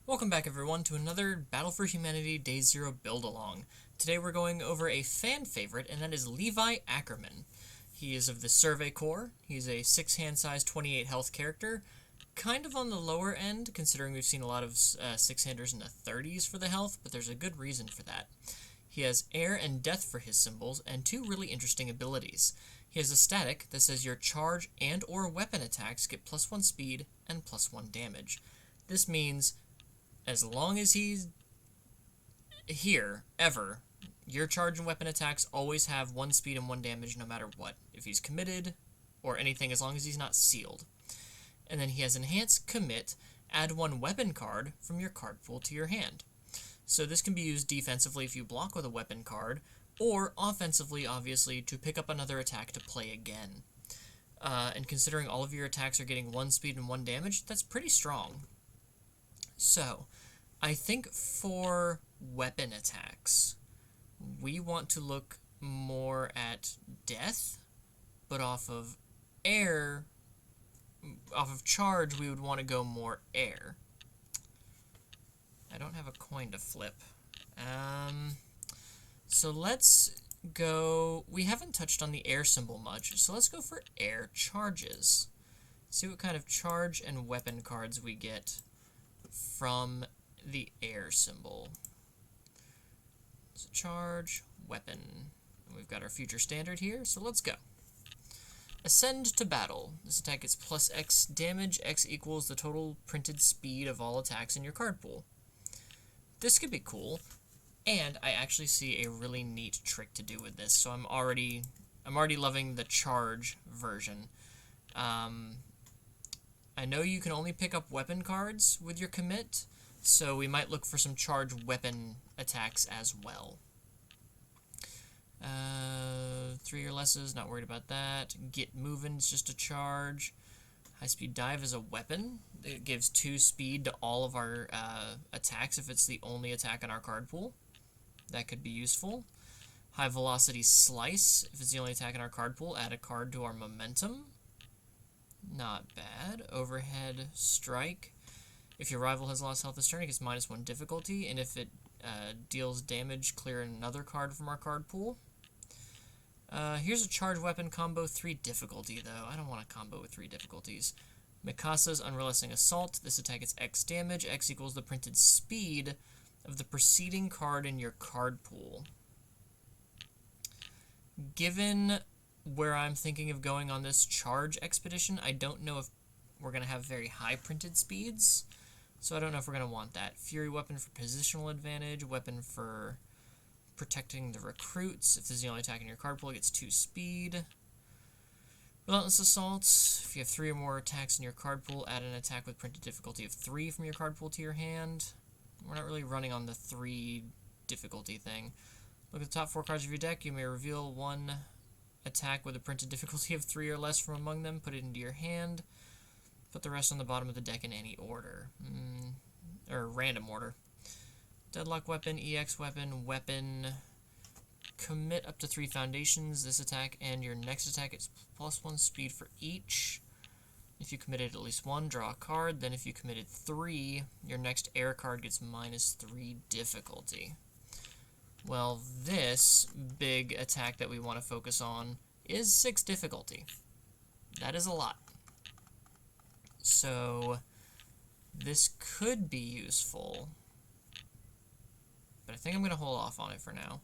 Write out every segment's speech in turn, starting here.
Welcome back everyone to another Battle for Humanity Day Zero build-along. Today we're going over a fan favorite, and that is Levi Ackerman. He is of the Survey Corps. He's a 6 hand size, 28 health character. Kind of on the lower end, considering we've seen a lot of 6-handers in the 30s for the health, but there's a good reason for that. He has air and death for his symbols, and two really interesting abilities. He has a static that says your charge and or weapon attacks get +1 speed and +1 damage. This means as long as he's here, ever, your charge and weapon attacks always have 1 speed and 1 damage no matter what. If he's committed, or anything, as long as he's not sealed. And then he has Enhance, Commit, add 1 weapon card from your card pool to your hand. So this can be used defensively if you block with a weapon card, or offensively, obviously, to pick up another attack to play again. And considering all of your attacks are getting 1 speed and 1 damage, that's pretty strong. So, I think for weapon attacks, we want to look more at death, but off of air, off of charge, we would want to go more air. I don't have a coin to flip. So let's go, we haven't touched on the air symbol much, so let's go for air charges. See what kind of charge and weapon cards we get from the air symbol. So charge, weapon. And we've got our future standard here, so let's go. Ascend to battle. This attack gets +X damage. X equals the total printed speed of all attacks in your card pool. This could be cool, and I actually see a really neat trick to do with this, so I'm already loving the charge version. I know you can only pick up weapon cards with your commit, so we might look for some charge weapon attacks as well. 3 or less is not worried about that. Get moving is just a charge. High speed dive is a weapon. It gives 2 speed to all of our attacks if it's the only attack in our card pool. That could be useful. High velocity slice, if it's the only attack in our card pool, add a card to our momentum. Not bad. Overhead strike. If your rival has lost health this turn, it gets -1 difficulty, and if it deals damage, clear another card from our card pool. Here's a charge weapon combo, 3 difficulty, though. I don't want to combo with 3 difficulties. Mikasa's Unrelenting Assault. This attack gets X damage. X equals the printed speed of the preceding card in your card pool. Given where I'm thinking of going on this charge expedition, I don't know if we're going to have very high printed speeds, so I don't know if we're going to want that. Fury weapon for positional advantage, weapon for protecting the recruits. If this is the only attack in your card pool, it gets 2 speed. Relentless Assault. If you have 3 or more attacks in your card pool, add an attack with printed difficulty of 3 from your card pool to your hand. We're not really running on the 3 difficulty thing. Look at the top 4 cards of your deck. You may reveal 1 attack with a printed difficulty of 3 or less from among them. Put it into your hand. Put the rest on the bottom of the deck in any order. Or random order. Deadlock weapon, EX weapon, weapon. Commit up to 3 foundations. This attack and your next attack is +1 speed for each. If you committed at least 1, draw a card. Then if you committed 3, your next air card gets -3 difficulty. Well, this big attack that we want to focus on is 6 difficulty. That is a lot. So, this could be useful, but I think I'm going to hold off on it for now.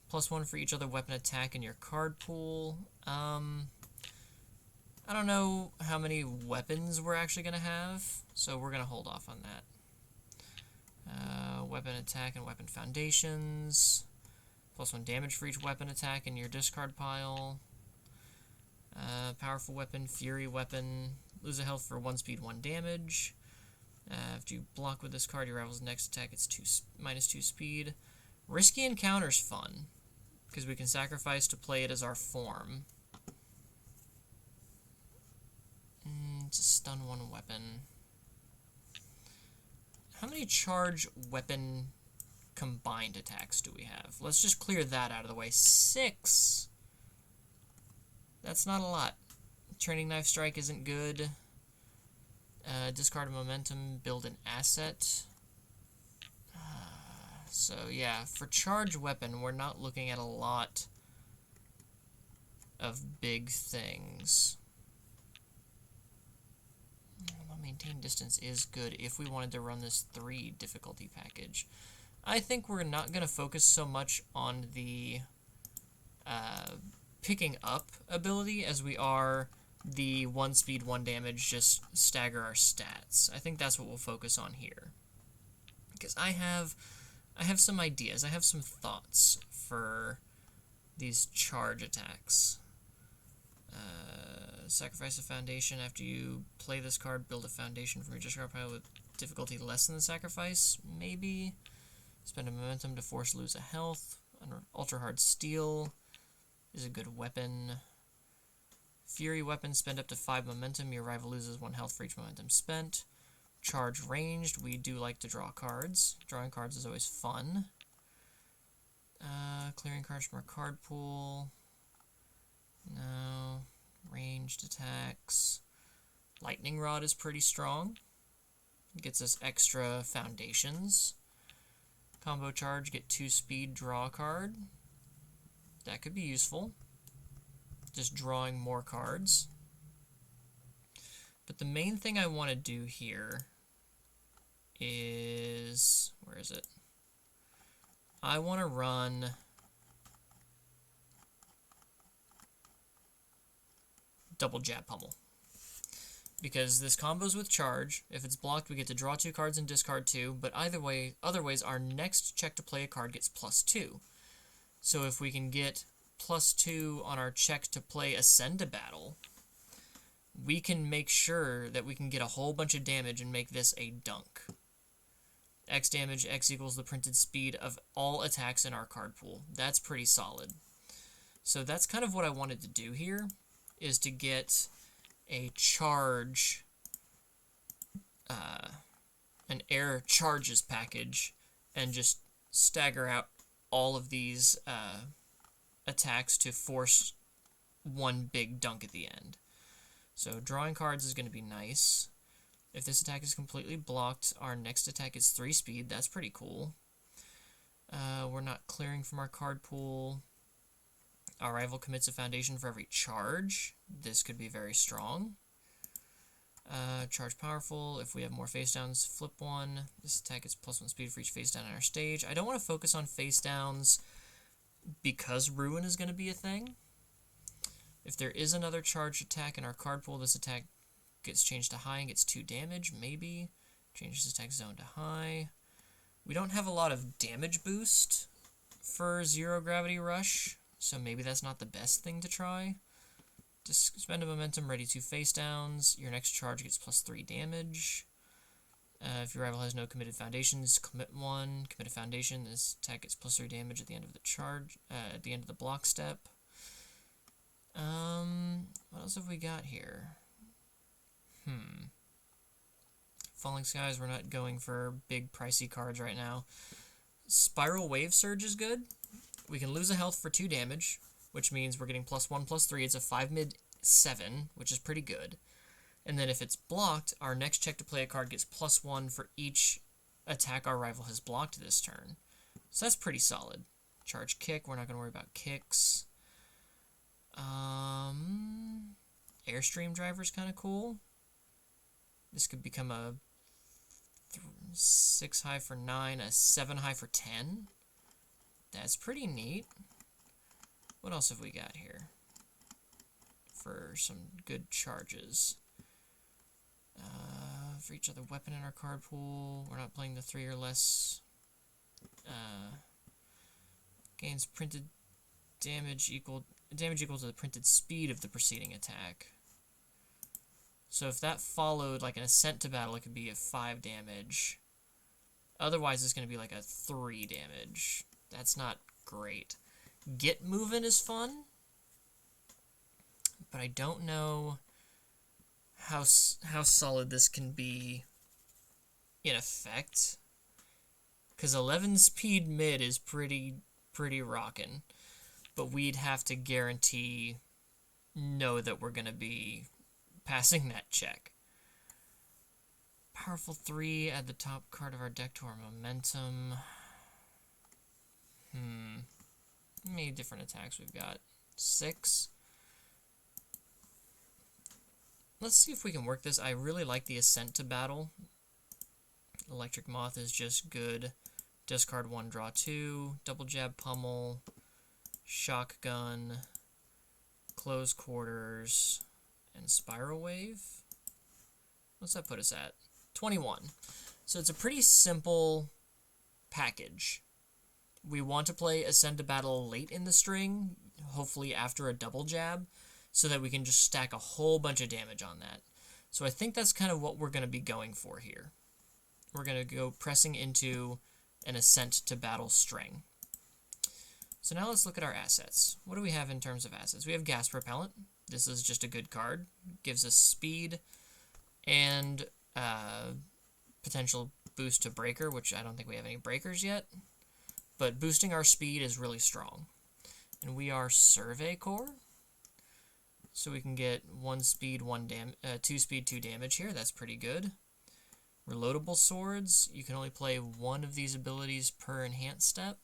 +1 for each other weapon attack in your card pool. I don't know how many weapons we're actually going to have, so we're going to hold off on that. Weapon attack and weapon foundations. +1 damage for each weapon attack in your discard pile. Powerful weapon, fury weapon. Lose a health for 1 speed, 1 damage. After you block with this card, your rival's next attack it's -2 speed. Risky Encounter's fun, because we can sacrifice to play it as our form. It's a stun 1 weapon. How many charge weapon combined attacks do we have? Let's just clear that out of the way. 6! That's not a lot. Training Knife Strike isn't good. Discard a momentum, build an asset. So yeah, for charge weapon, we're not looking at a lot of big things. Well, maintain distance is good if we wanted to run this 3 difficulty package. I think we're not going to focus so much on the picking up ability as we are the 1 speed, 1 damage, just stagger our stats. I think that's what we'll focus on here. Because I have some ideas, I have some thoughts for these charge attacks. Sacrifice a foundation. After you play this card, build a foundation from your discard pile with difficulty less than the sacrifice. Maybe. Spend a momentum to force lose a health. Ultra hard steel is a good weapon. Fury weapon, spend up to 5 momentum. Your rival loses 1 health for each momentum spent. Charge ranged, we do like to draw cards. Drawing cards is always fun. Clearing cards from our card pool. No. Ranged attacks. Lightning Rod is pretty strong. Gets us extra foundations. Combo charge, get 2 speed, draw a card. That could be useful. Just drawing more cards. But the main thing I want to do here is... where is it? I want to run... double jab pummel. Because this combos with charge. If it's blocked, we get to draw 2 cards and discard 2. But otherwise, our next check to play a card gets +2. So if we can get +2 on our check to play Ascend to Battle, we can make sure that we can get a whole bunch of damage and make this a dunk. X damage, X equals the printed speed of all attacks in our card pool. That's pretty solid. So that's kind of what I wanted to do here, is to get a charge, an air charges package, and just stagger out all of these attacks to force one big dunk at the end. So drawing cards is going to be nice. If this attack is completely blocked, our next attack is 3 speed. That's pretty cool. We're not clearing from our card pool. Our rival commits a foundation for every charge. This could be very strong. Charge powerful. If we have more face downs, flip 1. This attack is +1 speed for each face down in our stage. I don't want to focus on face downs because Ruin is going to be a thing. If there is another charge attack in our card pool, this attack gets changed to high and gets 2 damage, maybe. Changes attack zone to high. We don't have a lot of damage boost for Zero Gravity Rush, so maybe that's not the best thing to try. Just spend a momentum, ready 2 face downs. Your next charge gets +3 damage. If your rival has no committed foundations, commit 1. Commit a foundation. This attack gets +3 damage at the end of the charge, at the end of the block step. What else have we got here? Falling Skies, we're not going for big pricey cards right now. Spiral Wave Surge is good. We can lose a health for 2 damage, which means we're getting +1/+3. It's a 5 mid 7, which is pretty good. And then if it's blocked, our next check to play a card gets +1 for each attack our rival has blocked this turn. So that's pretty solid. Charge Kick, we're not going to worry about kicks. Airstream Driver is kind of cool. This could become a 6 high for 9, a 7 high for 10. That's pretty neat. What else have we got here for some good charges? For each other weapon in our card pool, we're not playing the 3 or less. Gains printed damage equal to the printed speed of the preceding attack. So if that followed like an Ascent to Battle, it could be a 5 damage. Otherwise, it's going to be like a 3 damage. That's not great. Get Movin' is fun, but I don't know how solid this can be in effect. Because 11 speed mid is pretty rockin', but we'd have to know that we're going to be passing that check. Powerful 3, add the top card of our deck to our momentum. How many different attacks we've got? 6. Let's see if we can work this. I really like the Ascent to Battle. Electric Moth is just good. Discard 1, draw 2. Double Jab Pummel. Shotgun. Close Quarters. And Spiral Wave. What's that put us at? 21. So it's a pretty simple package. We want to play Ascend to Battle late in the string, hopefully after a double jab, so that we can just stack a whole bunch of damage on that. So I think that's kind of what we're going to be going for here. We're going to go pressing into an Ascent to Battle string. So now let's look at our assets. What do we have in terms of assets? We have Gas Propellant. This is just a good card. Gives us speed and potential boost to Breaker, which I don't think we have any Breakers yet. But boosting our speed is really strong. And we are Survey Corps. So we can get 1 speed, 2 speed, 2 damage here. That's pretty good. Reloadable Swords. You can only play 1 of these abilities per enhanced step.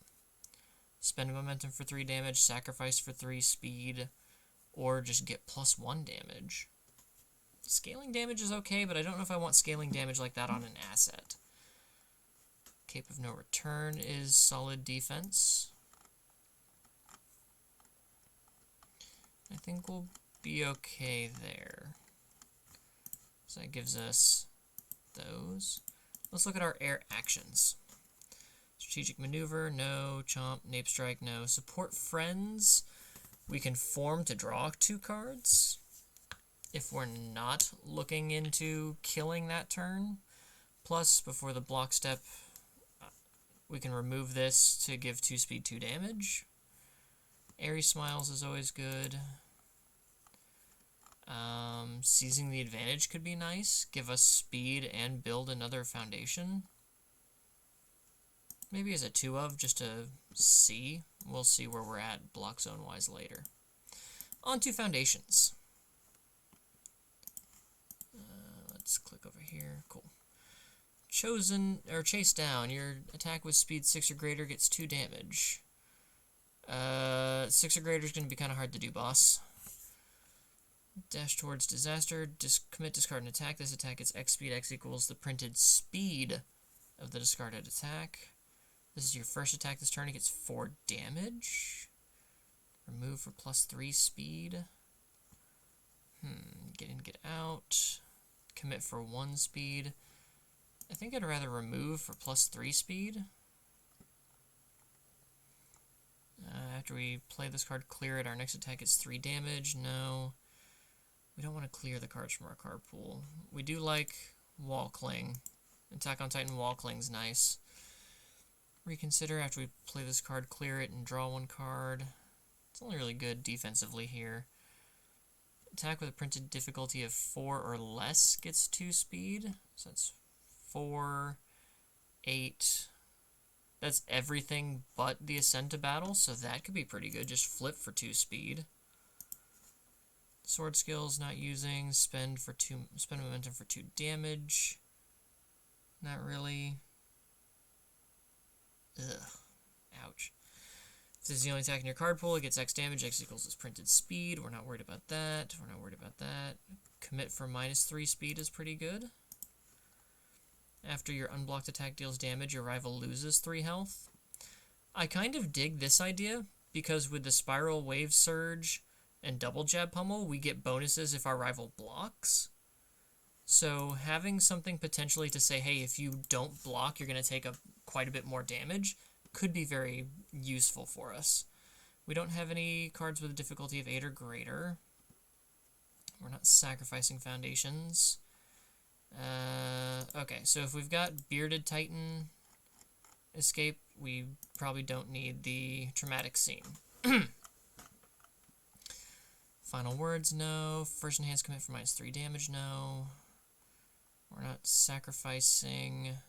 Spend momentum for 3 damage, sacrifice for 3 speed, or just get +1 damage. Scaling damage is okay, but I don't know if I want scaling damage like that on an asset. Cape of No Return is solid defense. I think we'll be okay there. So that gives us those. Let's look at our air actions. Strategic Maneuver, no. Chomp, Nape Strike, no. Support Friends. We can form to draw 2 cards if we're not looking into killing that turn. Plus, before the block step, we can remove this to give 2 speed, 2 damage. Airy Smiles is always good. Seizing the Advantage could be nice. Give us speed and build another foundation. Maybe as a 2-of, just to see. We'll see where we're at block zone-wise later. On to foundations. Let's click over here. Cool. Chosen, or Chase Down. Your attack with speed 6 or greater gets 2 damage. 6 or greater is going to be kind of hard to do, boss. Dash Towards Disaster. Commit, discard an attack. This attack gets X speed. X equals the printed speed of the discarded attack. This is your first attack this turn. It gets 4 damage. Remove for +3 speed. Get in, get out. Commit for 1 speed. I think I'd rather remove for +3 speed. After we play this card, clear it. Our next attack is 3 damage. No. We don't want to clear the cards from our card pool. We do like Wall Cling. Attack on Titan Wall Cling's nice. Reconsider after we play this card, clear it, and draw 1 card. It's only really good defensively here. Attack with a printed difficulty of 4 or less gets 2 speed. So that's 4, 8. That's everything but the Ascend to Battle, so that could be pretty good. Just flip for 2 speed. Sword Skills not using. Spend momentum for 2 damage. Not really. Ugh. Ouch. If this is the only attack in your card pool, it gets X damage. X equals its printed speed. We're not worried about that. We're not worried about that. Commit for -3 speed is pretty good. After your unblocked attack deals damage, your rival loses 3 health. I kind of dig this idea, because with the Spiral Wave Surge and Double Jab Pummel, we get bonuses if our rival blocks. So having something potentially to say, hey, if you don't block, you're going to take quite a bit more damage, could be very useful for us. We don't have any cards with a difficulty of 8 or greater. We're not sacrificing foundations. Okay, so if we've got Bearded Titan Escape, we probably don't need the Traumatic Scene. Final Words, no. First Enhanced Commit for -3 damage, no. We're not sacrificing.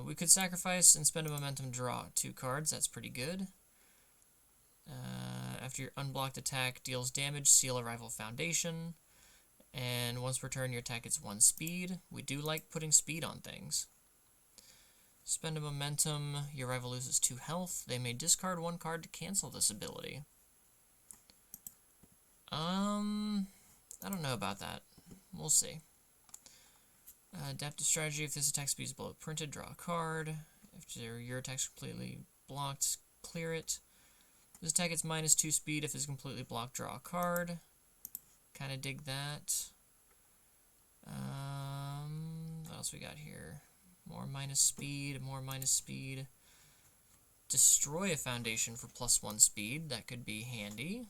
We could sacrifice and spend a momentum to draw 2 cards. That's pretty good. After your unblocked attack deals damage, seal a rival foundation. And once per turn, your attack gets 1 speed. We do like putting speed on things. Spend a momentum, your rival loses 2 health. They may discard 1 card to cancel this ability. I don't know about that. We'll see. Adaptive strategy, if this attack speed is below printed, draw a card. If your attack's completely blocked, clear it. This attack gets -2 speed. If it's completely blocked, draw a card. Kinda dig that. What else we got here? More minus speed, more minus speed. Destroy a foundation for +1 speed. That could be handy.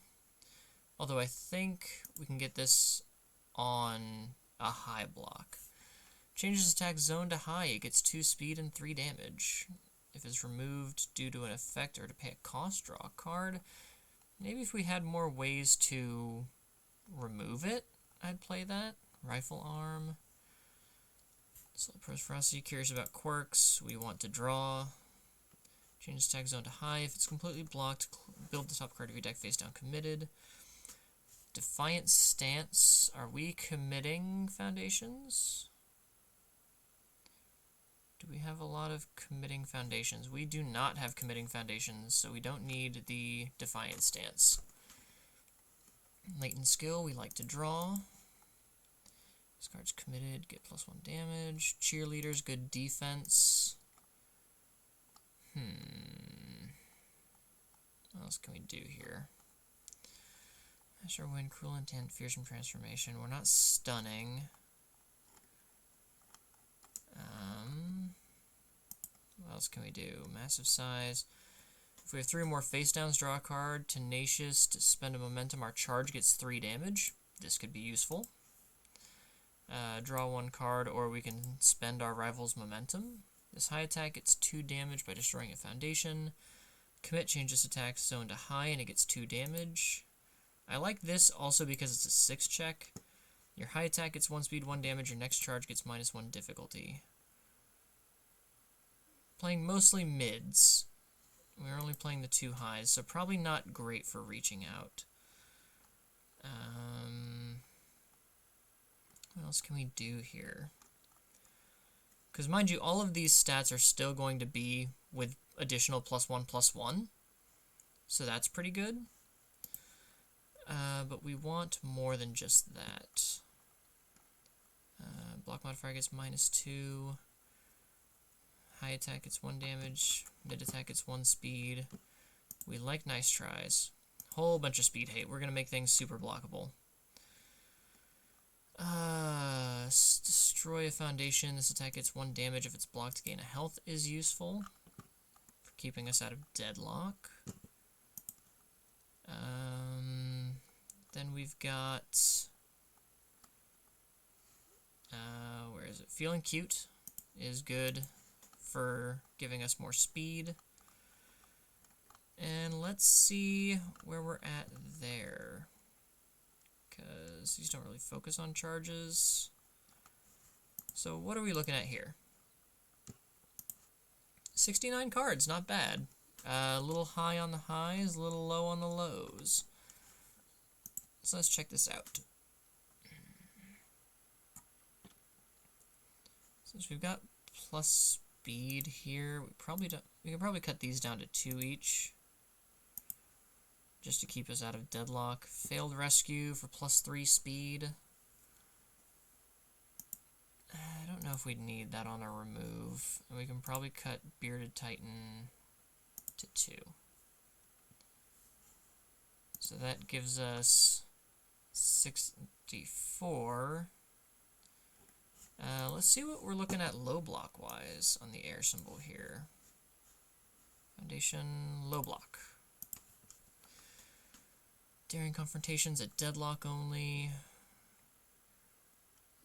Although I think we can get this on a high block. Changes attack zone to high. It gets 2 speed and 3 damage. If it's removed due to an effect or to pay a cost, draw a card. Maybe if we had more ways to remove it, I'd play that. Rifle arm. Slow ferocity. Curious about quirks. We want to draw. Change attack zone to high. If it's completely blocked, build the top card of your deck face down committed. Defiant stance. Are we committing foundations? Do we have a lot of committing foundations? We do not have committing foundations, so we don't need the defiant stance. Latent skill, we like to draw. This card's committed, get +1 damage. Cheerleaders, good defense. What else can we do here? Master Wind, Cruel Intent, Fearsome Transformation. We're not stunning. What else can we do? Massive Size. If we have 3 or more face downs, draw a card. Tenacious, to spend a momentum, our charge gets 3 damage. This could be useful. Draw 1 card, or we can spend our rival's momentum. This high attack gets 2 damage by destroying a foundation. Commit changes attack zone to high, and it gets 2 damage. I like this also because it's a 6 check. Your high attack gets 1 speed, 1 damage. Your next charge gets -1 difficulty. Playing mostly mids. We're only playing the 2 highs, so probably not great for reaching out. What else can we do here? Because mind you, all of these stats are still going to be with additional +1/+1. So that's pretty good. But we want more than just that. Block modifier gets -2. High attack gets 1 damage. Mid attack gets 1 speed. We like nice tries. Whole bunch of speed hate. We're going to make things super blockable. Destroy a foundation. This attack gets 1 damage. If it's blocked, gain a health is useful for keeping us out of deadlock. Then we've got... where is it? Feeling Cute is good for giving us more speed. And let's see where we're at there, because these don't really focus on charges. So what are we looking at here? 69 cards, not bad. A little high on the highs, a little low on the lows. So let's check this out. Since we've got plus speed here, we can probably cut these down to 2 each, just to keep us out of deadlock. Failed Rescue for +3 speed. I don't know if we'd need that on a remove. And we can probably cut Bearded Titan to 2. So that gives us 64. Let's see what we're looking at low block wise on the air symbol here. Foundation, low block. Daring confrontations at deadlock only.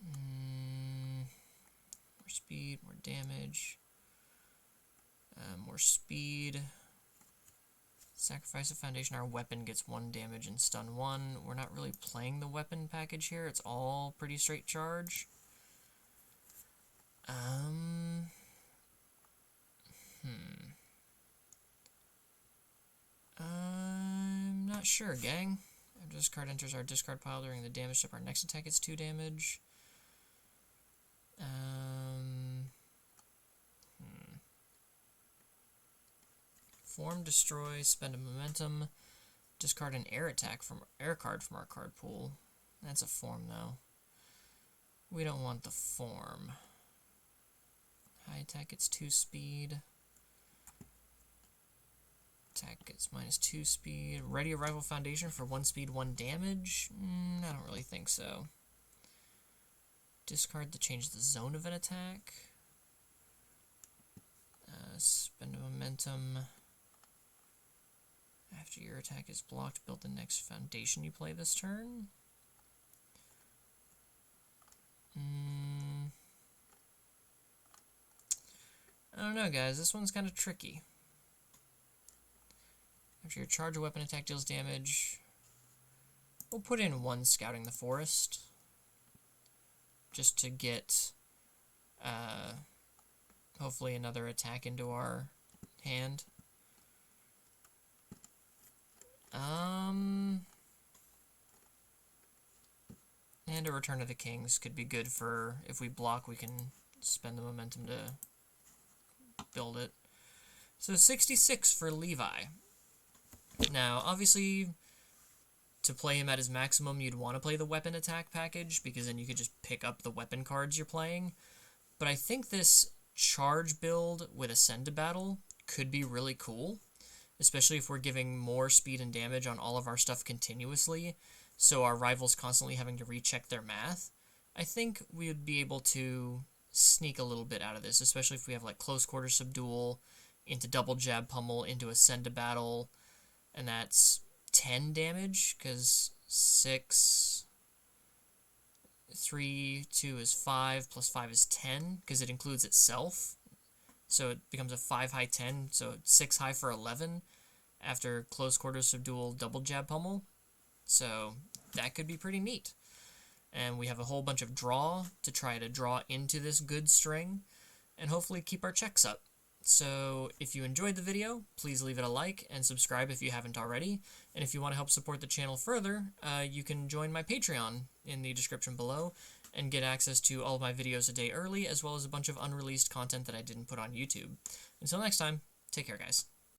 More speed, more damage. More speed. Sacrifice a foundation, our weapon gets 1 damage and stun 1. We're not really playing the weapon package here, it's all pretty straight charge. I'm not sure, gang. After this card enters our discard pile during the damage step, our next attack gets 2 damage. Form, destroy, spend a momentum, discard an air card from our card pool. That's a form, though. We don't want the form. High attack gets 2 speed. Attack gets -2 speed. Ready Arrival Foundation for 1 speed, 1 damage? I don't really think so. Discard to change the zone of an attack. Spend a momentum. After your attack is blocked, build the next foundation you play this turn. I don't know, guys. This one's kind of tricky. After your charge, a weapon attack deals damage. We'll put in 1 Scouting the Forest. Just to get, hopefully another attack into our hand. And a Return of the Kings could be good for, if we block, we can spend the momentum to build it. So 66 for Levi. Now, obviously, to play him at his maximum, you'd want to play the weapon attack package, because then you could just pick up the weapon cards you're playing. But I think this charge build with Ascend to Battle could be really cool, especially if we're giving more speed and damage on all of our stuff continuously, so our rivals constantly having to recheck their math. I think we would be able to sneak a little bit out of this, especially if we have like Close Quarter Subdual, into Double Jab Pummel, into Ascend to Battle, and that's 10 damage, because 6, 3, 2 is 5, plus 5 is 10, because it includes itself. So it becomes a 5 high 10, so 6 high for 11 after Close Quarter Subdual Double Jab Pummel. So that could be pretty neat. And we have a whole bunch of draw to try to draw into this good string, and hopefully keep our checks up. So if you enjoyed the video, please leave it a like and subscribe if you haven't already. And if you want to help support the channel further, you can join my Patreon in the description below and get access to all of my videos a day early, as well as a bunch of unreleased content that I didn't put on YouTube. Until next time, take care, guys.